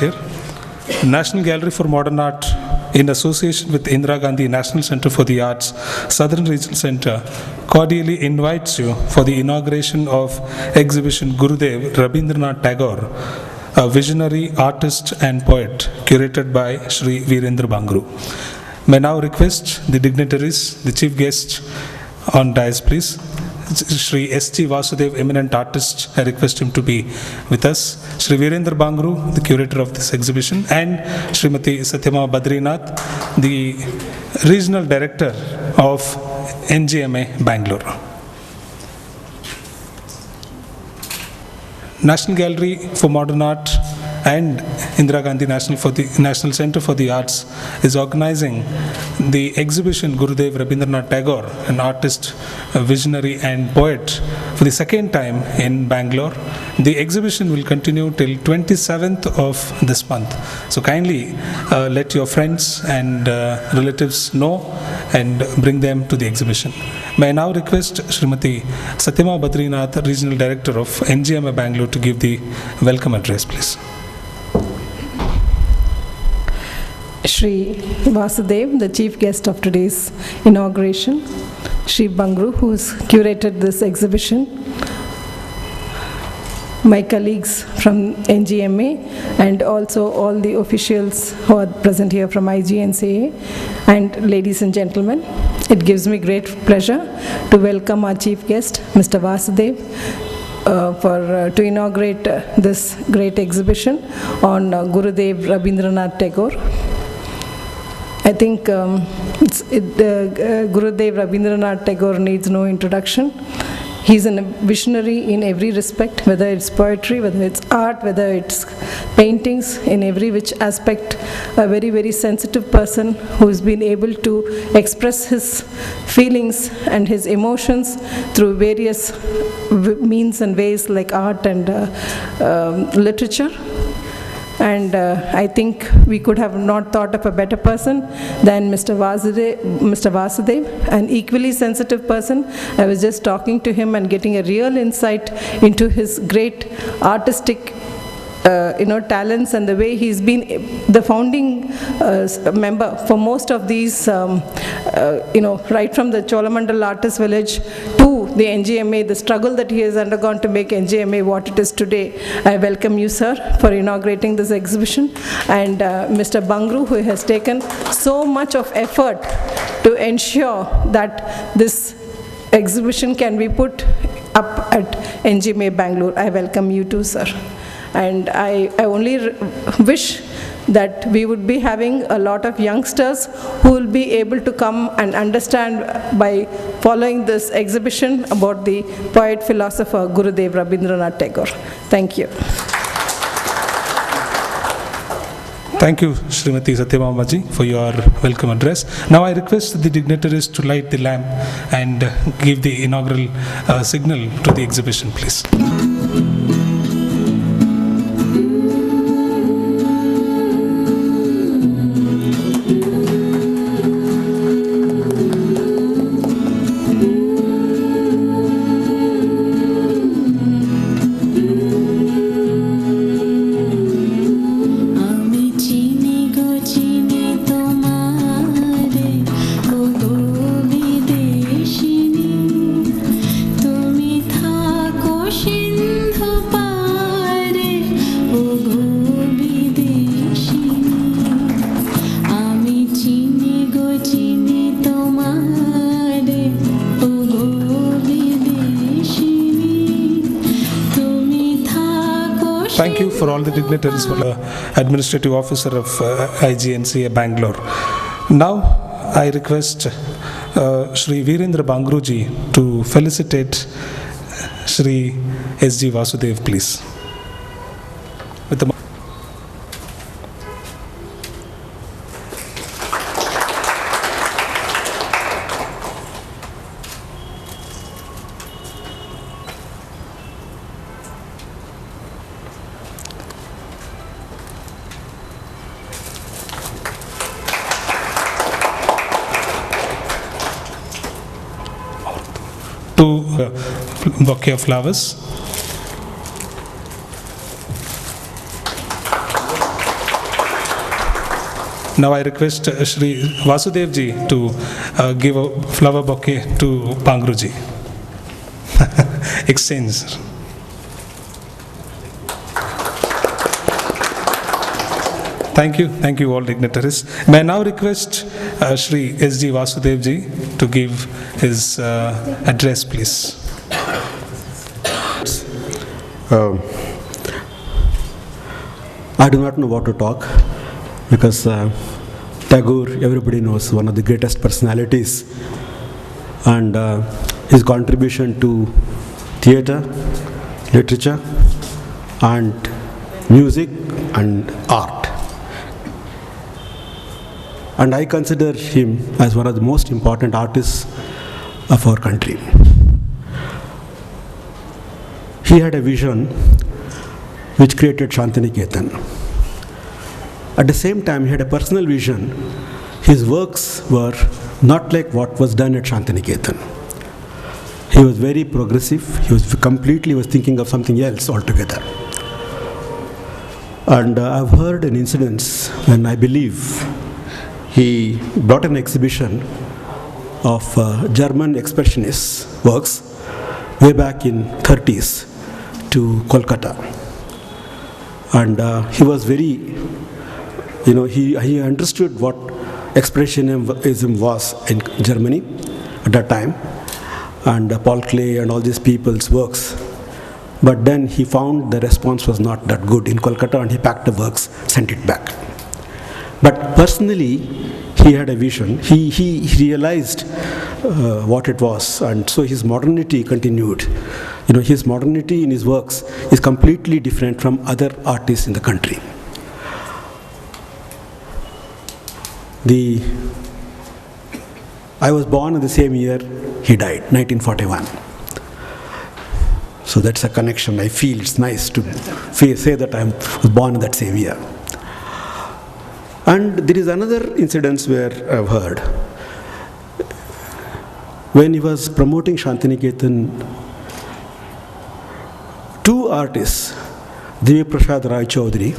here. National Gallery for Modern Art, in association with Indira Gandhi National Centre for the Arts, Southern Regional Centre, cordially invites you for the inauguration of exhibition Gurudev Rabindranath Tagore, a visionary artist and poet, curated by Shri Virender Bangroo. May now request the dignitaries, the chief guest on dais, please. Shri S.G. Vasudev, eminent artist, I request him to be with us. Shri Virender Bangroo, the curator of this exhibition, and Srimati Satyama Badrinath, the regional director of NGMA Bengaluru. National Gallery for Modern Art and Indira Gandhi National Centre for the Arts is organizing the exhibition Gurudev Rabindranath Tagore, an artist, a visionary and poet, for the second time in Bangalore. The exhibition will continue till 27th of this month. So kindly let your friends and relatives know and bring them to the exhibition. May I now request Srimati Satyama Badrinath, Regional Director of NGMA Bengaluru, to give the welcome address, please. Shri Vasudev, the chief guest of today's inauguration, Shri Bangroo, who has curated this exhibition, my colleagues from NGMA, and also all the officials who are present here from IGNCA, and ladies and gentlemen, it gives me great pleasure to welcome our chief guest, Mr. Vasudev, to inaugurate this great exhibition on Gurudev Rabindranath Tagore. I think Gurudev Rabindranath Tagore needs no introduction. He's a visionary in every respect, whether it's poetry, whether it's art, whether it's paintings, in every which aspect. A very, very sensitive person who's been able to express his feelings and his emotions through various means and ways like art and literature. And I think we could have not thought of a better person than Mr. Vasudev, an equally sensitive person. I was just talking to him and getting a real insight into his great artistic talents, and the way he's been the founding member for most of these, right from the Cholamandal Artist Village to the NGMA, the struggle that he has undergone to make NGMA what it is today. I welcome you, sir, for inaugurating this exhibition, and Mr. Bangroo, who has taken so much of effort to ensure that this exhibition can be put up at NGMA Bengaluru. I welcome you too, sir. And I only wish that we would be having a lot of youngsters who will be able to come and understand by following this exhibition about the poet-philosopher Gurudev Rabindranath Tagore. Thank you. Thank you, Srimati Satyama Ji, for your welcome address. Now I request the dignitaries to light the lamp and give the inaugural signal to the exhibition, please. Thank you for all the dignitaries, for the Administrative Officer of IGNCA Bangalore. Now I request Shri Virender Bangroo ji to felicitate Shri S.G. Vasudev, please. With the bouquet of flowers. Now I request Shri Vasudev ji to give a flower bouquet to Bangroo ji. Exchange. Thank you all dignitaries. May I now request Shri S.G. Vasudev ji to give his address, please. I do not know what to talk because Tagore, everybody knows, one of the greatest personalities, and his contribution to theatre, literature, and music and art. And I consider him as one of the most important artists of our country. He had a vision which created Shantiniketan. At the same time, he had a personal vision. His works were not like what was done at Shantiniketan. He was very progressive. He was thinking of something else altogether. And I've heard an incident when I believe he brought an exhibition of German expressionist works way back in 30s to Kolkata. And he was very, he understood what expressionism was in Germany at that time, and Paul Klee and all these people's works. But then he found the response was not that good in Kolkata, and he packed the works, sent it back. But personally, he had a vision. He realized what it was, and so his modernity continued. His modernity in his works is completely different from other artists in the country. I was born in the same year he died, 1941. So that's a connection. I feel it's nice to say that I was born in that same year. And there is another incident where I've heard. When he was promoting Shantiniketan, two artists, Divya Prasad Rai Chaudhary,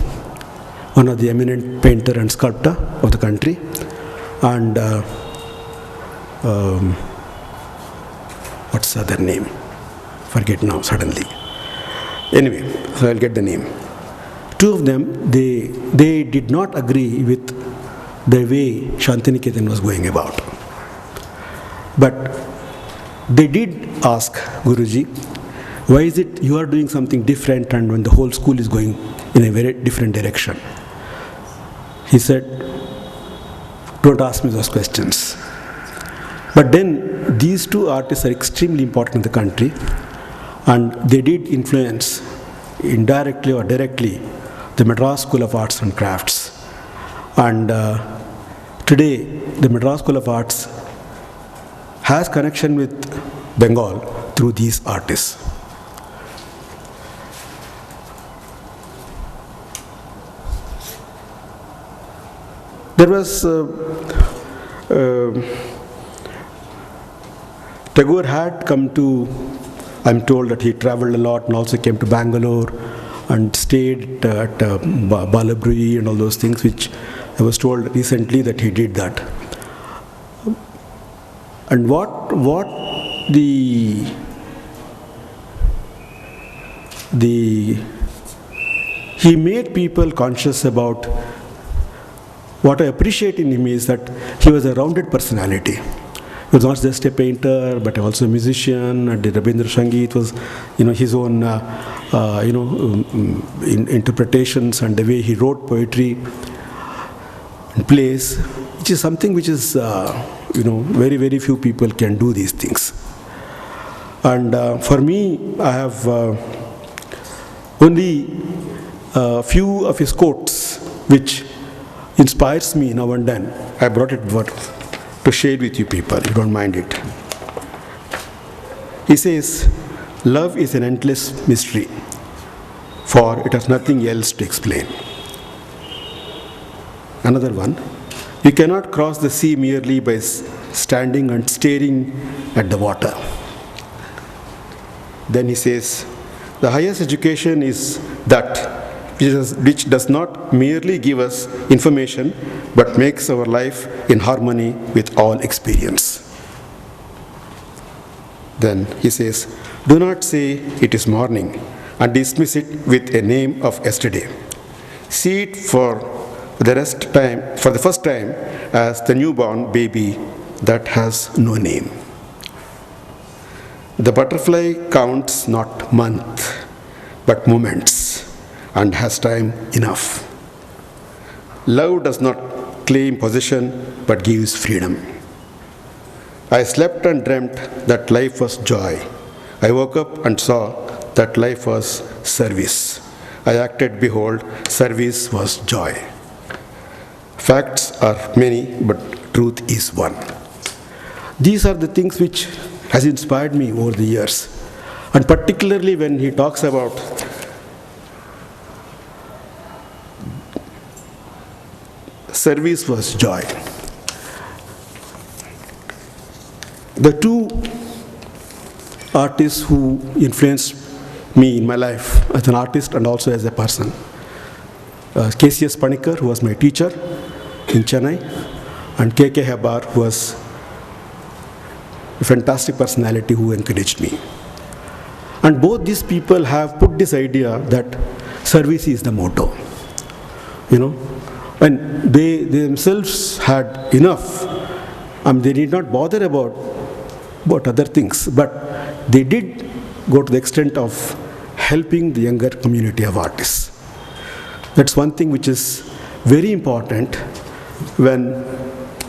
one of the eminent painter and sculptor of the country, and what's the other name? Forget now suddenly. Anyway, so I'll get the name. Two of them, they did not agree with the way Shantiniketan was going about. But they did ask Guruji, why is it you are doing something different and when the whole school is going in a very different direction? He said, don't ask me those questions. But then these two artists are extremely important in the country, and they did influence, indirectly or directly, the Madras School of Arts and Crafts. And today, the Madras School of Arts has connection with Bengal through these artists. There was Tagore had come to, I'm told that he traveled a lot and also came to Bangalore and stayed at Balabrui and all those things, which I was told recently that he did that. And he made people conscious about. What I appreciate in him is that he was a rounded personality. He was not just a painter, but also a musician, and did Rabindra Sangeet, was, his own, interpretations and the way he wrote poetry and plays, which is something which is, very, very few people can do these things. And for me, I have only a few of his quotes, which inspires me now and then. I brought it to share with you people, if you don't mind it. He says, love is an endless mystery, for it has nothing else to explain. Another one, you cannot cross the sea merely by standing and staring at the water. Then he says, the highest education is that which does not merely give us information but makes our life in harmony with all experience. Then he says, do not say it is morning and dismiss it with a name of yesterday. See it for the first time as the newborn baby that has no name. The butterfly counts not months but moments and has time enough. Love does not claim possession but gives freedom. I slept and dreamt that life was joy. I woke up and saw that life was service. I acted, behold, service was joy. Facts are many, but truth is one. These are the things which has inspired me over the years. And particularly when he talks about service was joy. The two artists who influenced me in my life as an artist and also as a person, KCS Panikkar, who was my teacher in Chennai, and KK Hebar, who was a fantastic personality who encouraged me. And both these people have put this idea that service is the motto. And they themselves had enough. They did not bother about other things, but they did go to the extent of helping the younger community of artists. That's one thing which is very important when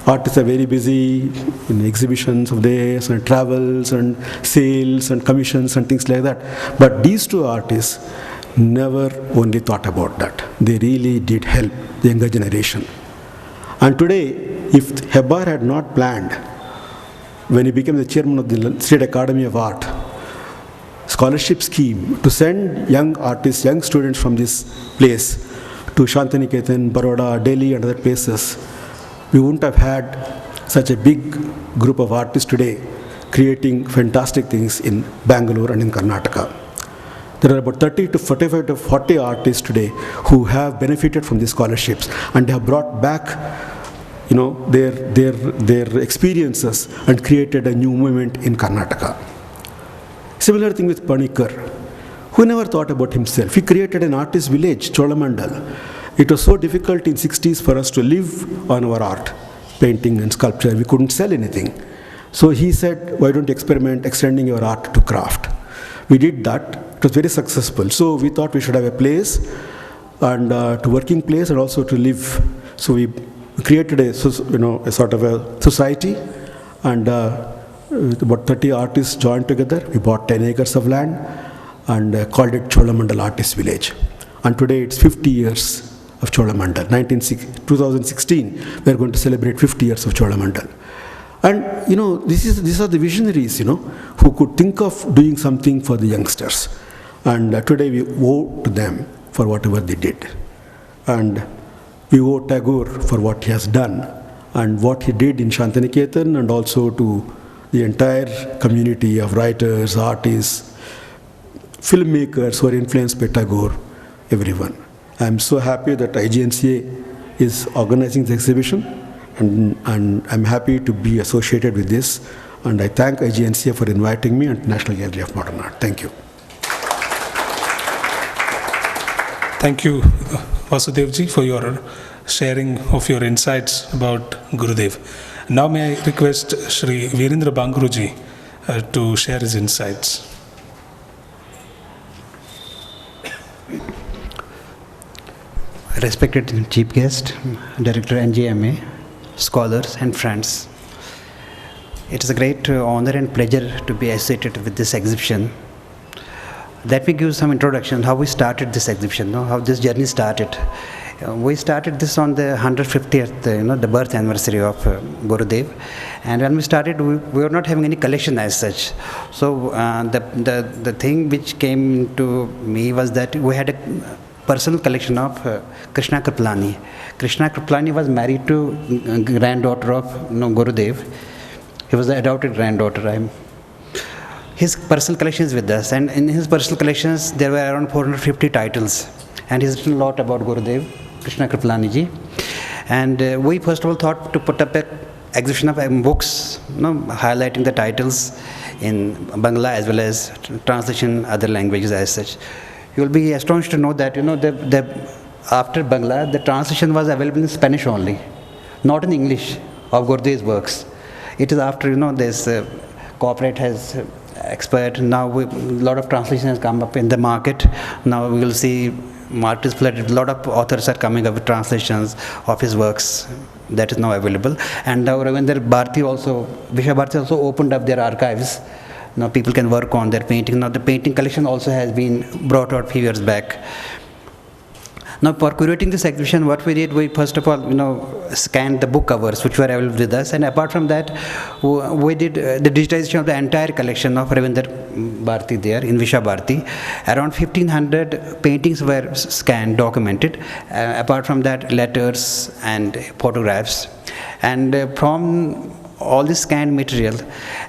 artists are very busy in exhibitions of theirs and travels and sales and commissions and things like that. But these two artists never only thought about that. They really did help the younger generation. And today, if Hebar had not planned, when he became the chairman of the State Academy of Art, scholarship scheme to send young artists, young students from this place to Shantiniketan, Baroda, Delhi and other places, we wouldn't have had such a big group of artists today creating fantastic things in Bangalore and in Karnataka. There are about 30 to 45 to 40 artists today who have benefited from these scholarships, and they have brought back their experiences and created a new movement in Karnataka. Similar thing with Panikkar, who never thought about himself. He created an artist village, Cholamandal. It was so difficult in 60s for us to live on our art, painting and sculpture. We couldn't sell anything. So he said, why don't you experiment extending your art to craft? We did that. It was very successful. So we thought we should have a place, and to working place and also to live. So we created a sort of a society, and about 30 artists joined together. We bought 10 acres of land and called it Cholamandal Artist Village. And today it's 50 years of Cholamandal. 2016, we're going to celebrate 50 years of Cholamandal. And these are the visionaries, who could think of doing something for the youngsters. And today we owe to them for whatever they did. And we owe Tagore for what he has done and what he did in Shantiniketan, and also to the entire community of writers, artists, filmmakers who are influenced by Tagore, everyone. I'm so happy that IGNCA is organizing the exhibition, and I'm happy to be associated with this. And I thank IGNCA for inviting me and National Gallery of Modern Art. Thank you. Thank you, Vasudevji, for your sharing of your insights about Gurudev. Now may I request Shri Virender Bangroo ji to share his insights. Respected Chief Guest, Director NGMA, scholars and friends. It is a great honor and pleasure to be associated with this exhibition. Let me give some introduction how we started this exhibition, how this journey started. We started this on the 150th, the birth anniversary of Gurudev, and when we started, we were not having any collection as such. So the thing which came to me was that we had a personal collection of Krishna Kripalani. Krishna Kripalani was married to granddaughter of Gurudev. He was the adopted granddaughter. His personal collection is with us, and in his personal collections there were around 450 titles. and he's written a lot about Gurudev, Krishna Kripalani ji. And we first of all thought to put up a exhibition of books, highlighting the titles in Bangla as well as translation other languages as such. You will be astonished to know that after Bangla, the translation was available in Spanish only, not in English, of Gurudev's works. It is after this corporate has expired. Now a lot of translation has come up in the market. Now we will see market is flooded. A lot of authors are coming up with translations of his works that is now available. And now Ravindra Bharati also, Visha Bharati also opened up their archives. Now people can work on their painting. Now the painting collection also has been brought out a few years back. Now for curating this exhibition, what we did, we first of all, scanned the book covers which were available with us, and apart from that, we did the digitization of the entire collection of Ravindra Bharati there in Visha Bharati. Around 1500 paintings were scanned, documented. Apart from that, letters and photographs. And from all this scanned material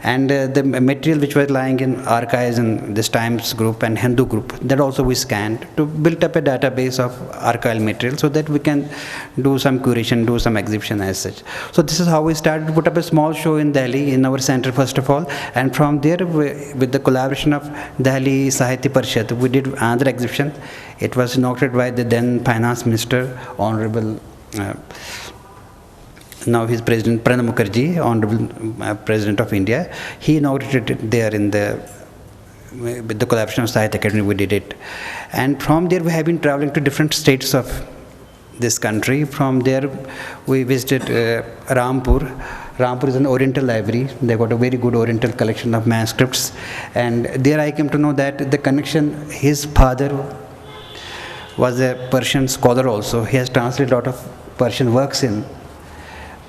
and the material which was lying in archives in this Times group and Hindu group, that also we scanned to build up a database of archival material so that we can do some curation, do some exhibition as such. So this is how we started to put up a small show in Delhi in our center first of all, and from there with the collaboration of Delhi Sahitya Parishad, we did another exhibition. It was inaugurated by the then Finance Minister, Honorable now he's President Pranab Mukherjee, Honorable President of India. He inaugurated it there with the collaboration of Sahitya Academy, we did it. And from there we have been traveling to different states of this country. From there we visited Rampur. Rampur is an Oriental library. They got a very good Oriental collection of manuscripts. And there I came to know that the connection, his father was a Persian scholar also. He has translated a lot of Persian works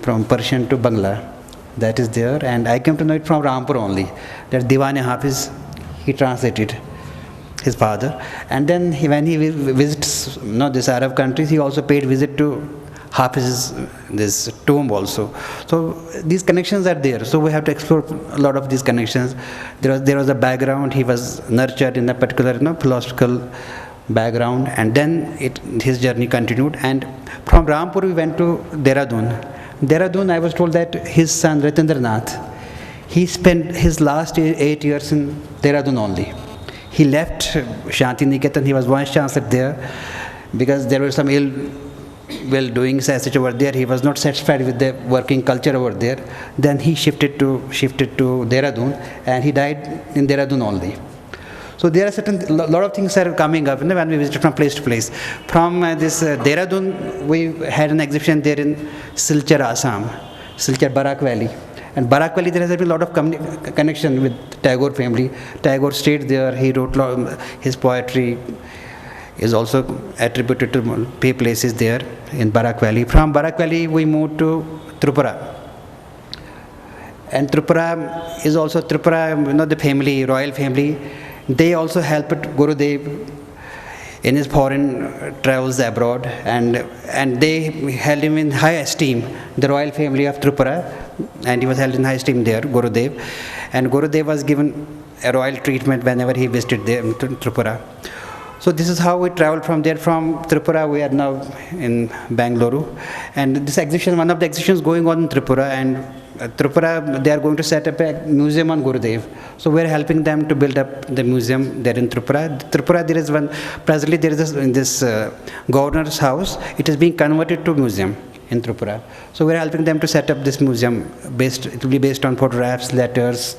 from Persian to Bangla, that is there, and I came to know it from Rampur only, that Diwan Hafiz, he translated, his father, and then when he visits this Arab countries, he also paid visit to Hafiz's this tomb also. So these connections are there, so we have to explore a lot of these connections. There was a background, he was nurtured in a particular philosophical background, and then his journey continued, and from Rampur we went to Dehradun, I was told that his son Ratindranath, he spent his last 8 years in Dehradun only. He left Shanti Niketan, he was vice chancellor there because there were some ill doings as such over there. He was not satisfied with the working culture over there. Then he shifted to Dehradun, and he died in Dehradun only. So there are lot of things are coming up when we visit from place to place. From this Dehradun, we had an exhibition there in Silchar, Assam, Silchar Barak Valley. And Barak Valley, there has been a lot of connection with Tagore family. Tagore stayed there, he wrote his poetry is also attributed to places there in Barak Valley. From Barak Valley, we moved to Tripura. And Tripura is also the family, royal family. They also helped Gurudev in his foreign travels abroad, and they held him in high esteem, the royal family of Tripura, and he was held in high esteem there, Gurudev. And Gurudev was given a royal treatment whenever he visited there in Tripura. So this is how we traveled from there. From Tripura, we are now in Bengaluru. And this exhibition, one of the exhibitions going on in Tripura, and Tripura, they are going to set up a museum on Gurudev. So we are helping them to build up the museum there in Tripura. Tripura, there is presently there is this governor's house. It is being converted to museum in Tripura. So we are helping them to set up this museum. It will be based on photographs, letters,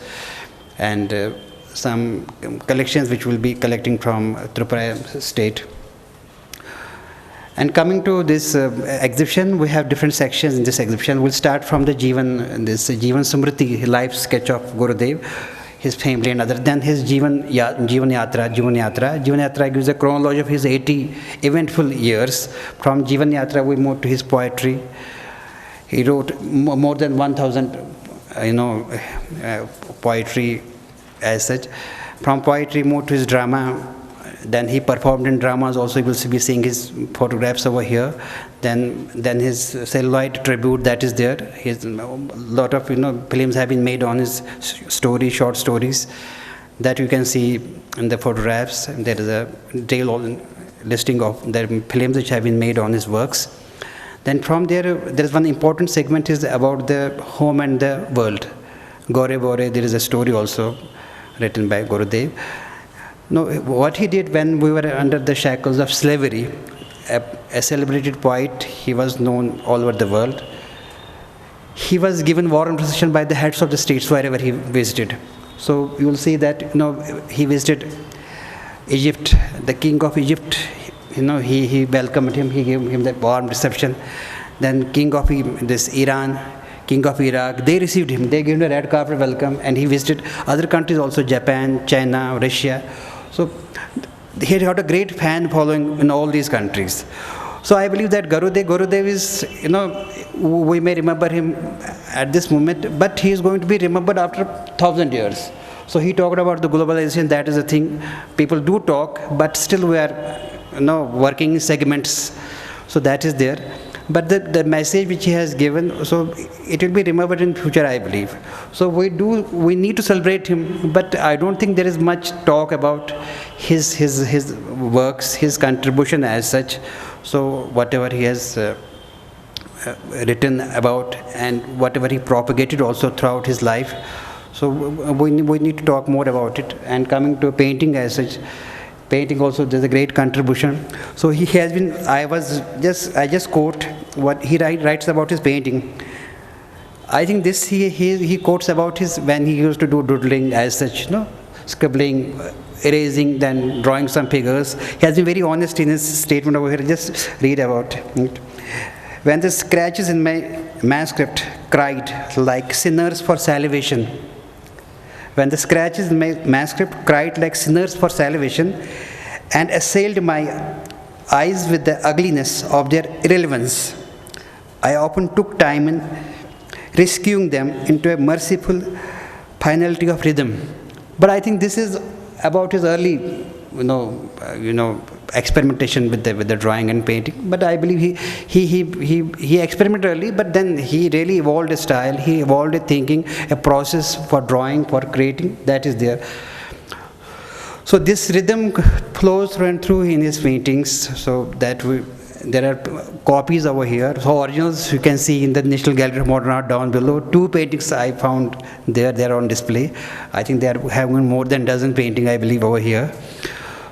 and some collections which will be collecting from Tripura state. And coming to this exhibition, we have different sections in this exhibition. We'll start from the Jivan Smriti, life sketch of Gurudev, his family and other. Then his Jivan Yatra. Jivan Yatra gives a chronology of his 80 eventful years. From Jivan Yatra, we move to his poetry. He wrote more than 1,000, poetry as such. From poetry, moved to his drama. Then he performed in dramas also. You will be seeing his photographs over here. Then his celluloid tribute, that is there. His lot of films have been made on his short stories that you can see in the photographs. There is a listing of the films which have been made on his works. Then from there is one important segment is about the home and the world. Gore Bore, there is a story also written by Gurudev. No, what he did when we were under the shackles of slavery, a celebrated poet, he was known all over the world. He was given war and procession by the heads of the states wherever he visited. So you will see that he visited Egypt, the king of Egypt. He welcomed him. He gave him the warm reception. Then king of this Iran, king of Iraq, they received him. They gave him a red carpet welcome, and he visited other countries also, Japan, China, Russia. So he had a great fan following in all these countries. So I believe that Gurudev is, we may remember him at this moment, but he is going to be remembered after 1,000 years. So he talked about the globalization. That is a thing people do talk, but still we are, working in segments. So that is there. But the message which he has given, so it will be remembered in future, I believe. So we need to celebrate him, but I don't think there is much talk about his works, his contribution as such. So whatever he has written about and whatever he propagated also throughout his life. So we need to talk more about it. And coming to painting as such, painting also there's a great contribution. So he has been, I just quote what he writes about his painting. I think this he quotes about when he used to do doodling as such, scribbling, erasing, then drawing some figures. He has been very honest in his statement over here. Just read about it. When the scratches in my manuscript cried like sinners for salvation. When the scratches in my manuscript cried like sinners for salvation and assailed my eyes with the ugliness of their irrelevance, I often took time in rescuing them into a merciful finality of rhythm. But I think this is about his early, experimentation with the drawing and painting. But I believe he experimented early, but then he really evolved a style. He evolved a thinking, a process for drawing, for creating. That is there. So this rhythm flows through and through in his paintings. So that there are copies over here. So originals you can see in the National Gallery of Modern Art down below. 2 paintings I found there. They are on display. I think they are having more than a dozen paintings, I believe, over here.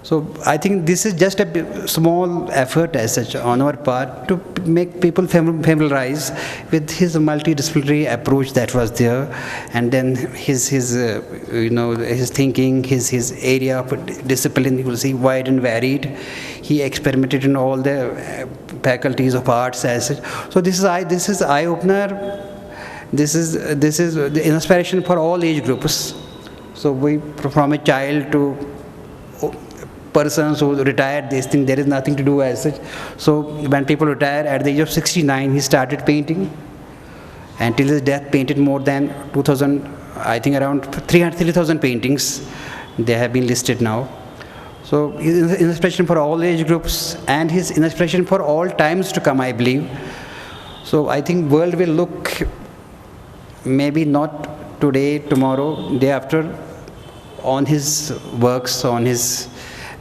So I think this is just a small effort as such on our part to make people familiarize with his multidisciplinary approach that was there, and then his thinking, his area of discipline, you will see, wide and varied. He experimented in all the faculties of arts as such. So this is eye opener. This is the inspiration for all age groups. So from a child to persons who retired, this thing, there is nothing to do as such. So when people retire at the age of 69, he started painting. Until his death, painted more than 2,000, I think around 3,000 paintings. They have been listed now. So his inspiration for all age groups and his inspiration for all times to come, I believe. So I think world will look, maybe not today, tomorrow, day after, on his works, on his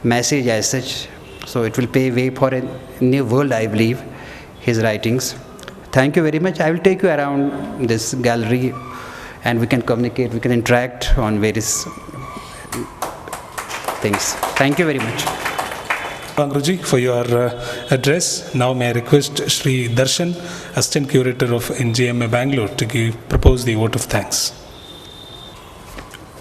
message as such. So it will pave way for a new world, I believe, his writings. Thank you very much. I will take you around this gallery and we can communicate, we can interact on various things. Thank you very much. Bangruji, for your address. Now may I request Shri Darshan, Assistant Curator of NGMA Bengaluru, to propose the vote of thanks.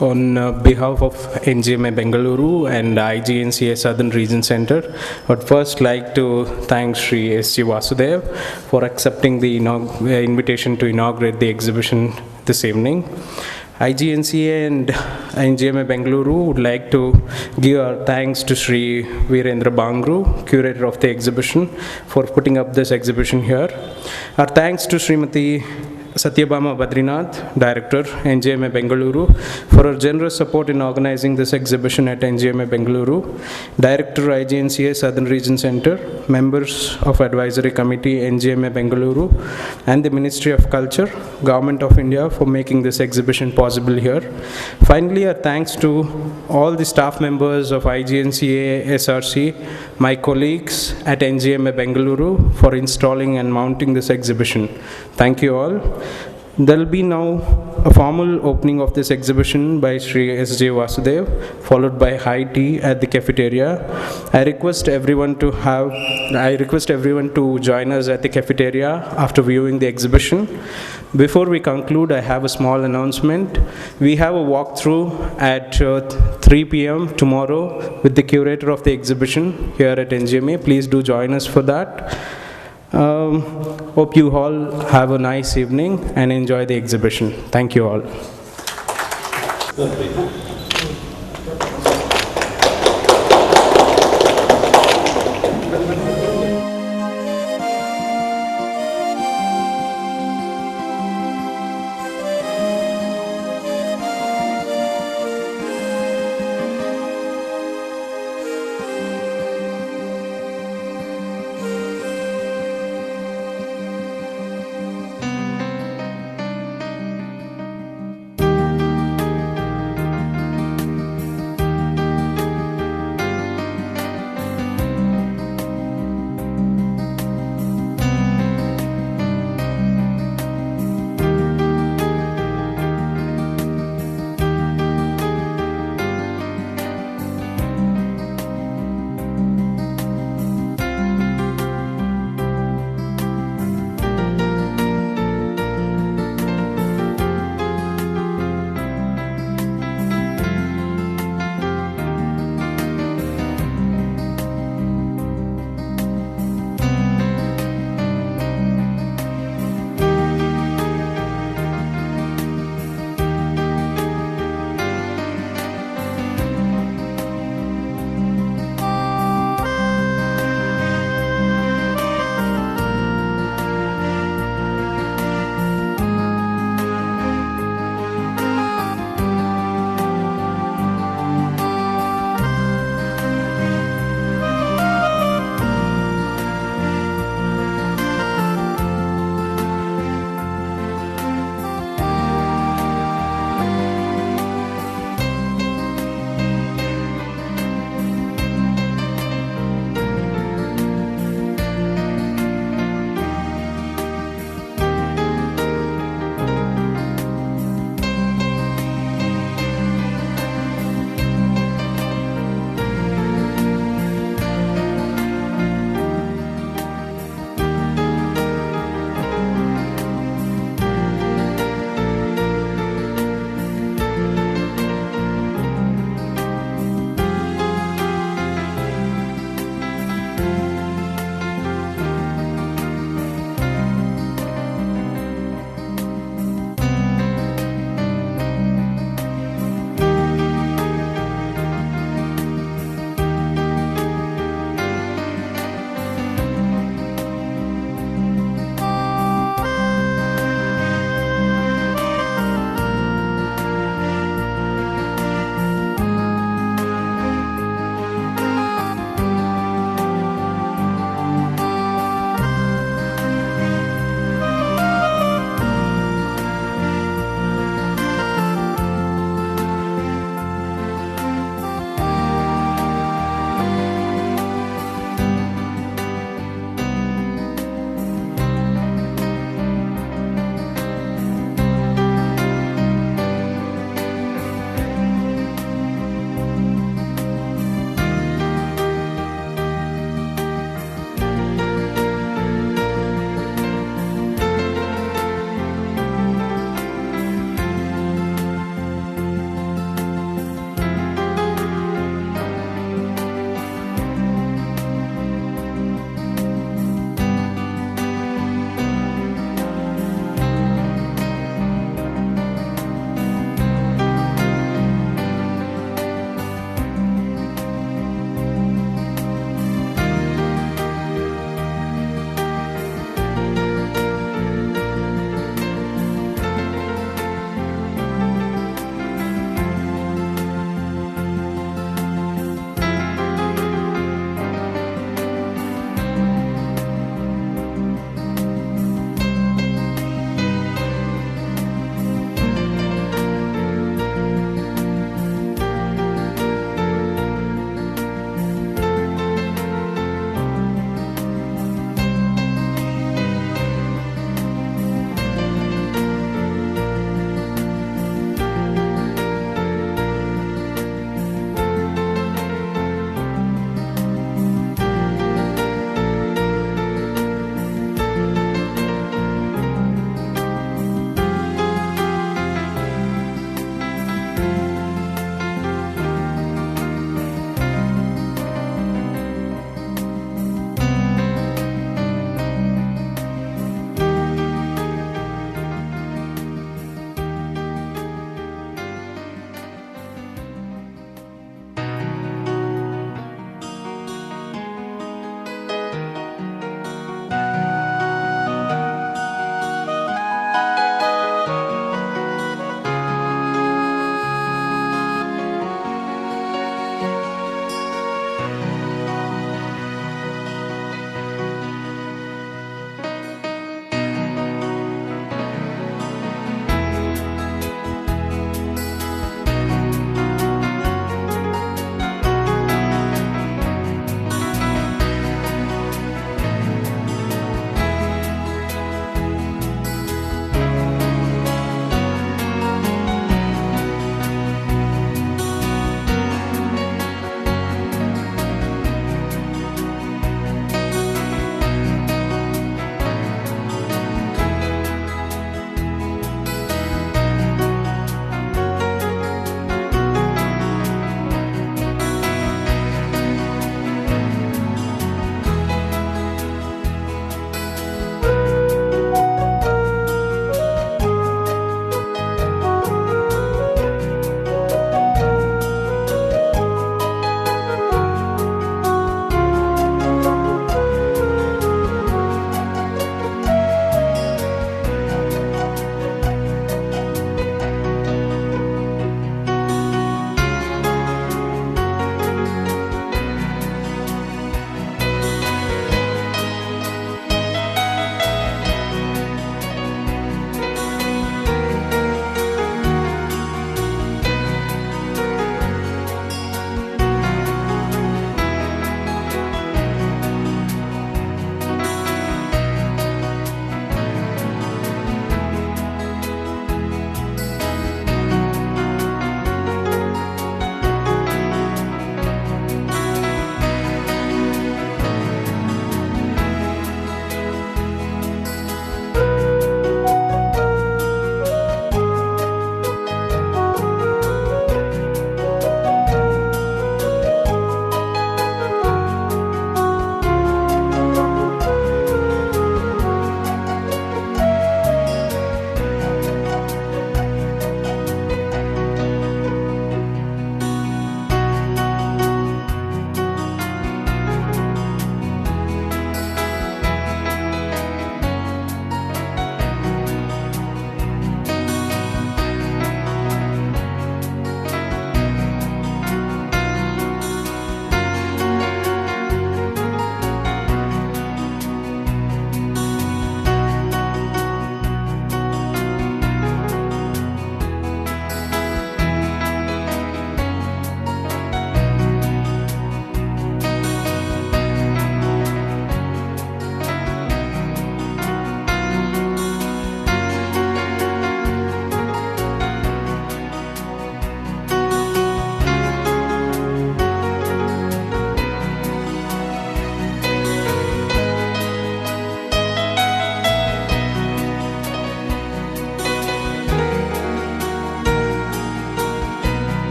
On behalf of NGMA Bengaluru and IGNCA Southern Region Centre, I would first like to thank Shri S.G. Vasudev for accepting the invitation to inaugurate the exhibition this evening. IGNCA and NGMA Bengaluru would like to give our thanks to Shri Virender Bangroo, Curator of the exhibition, for putting up this exhibition here. Our thanks to Srimati Satyabama Badrinath, Director, NGMA Bengaluru, for her generous support in organizing this exhibition at NGMA Bengaluru, Director, IGNCA Southern Region Centre, members of Advisory Committee, NGMA Bengaluru, and the Ministry of Culture, Government of India for making this exhibition possible here. Finally, a thanks to all the staff members of IGNCA SRC, my colleagues at NGMA Bengaluru for installing and mounting this exhibition. Thank you all. There will be now a formal opening of this exhibition by Shri S.J. Vasudev, followed by high tea at the cafeteria. I request everyone to join us at the cafeteria after viewing the exhibition. Before we conclude, I have a small announcement. We have a walkthrough at 3 p.m. tomorrow with the curator of the exhibition here at NGMA. Please do join us for that. Hope you all have a nice evening and enjoy the exhibition. Thank you all.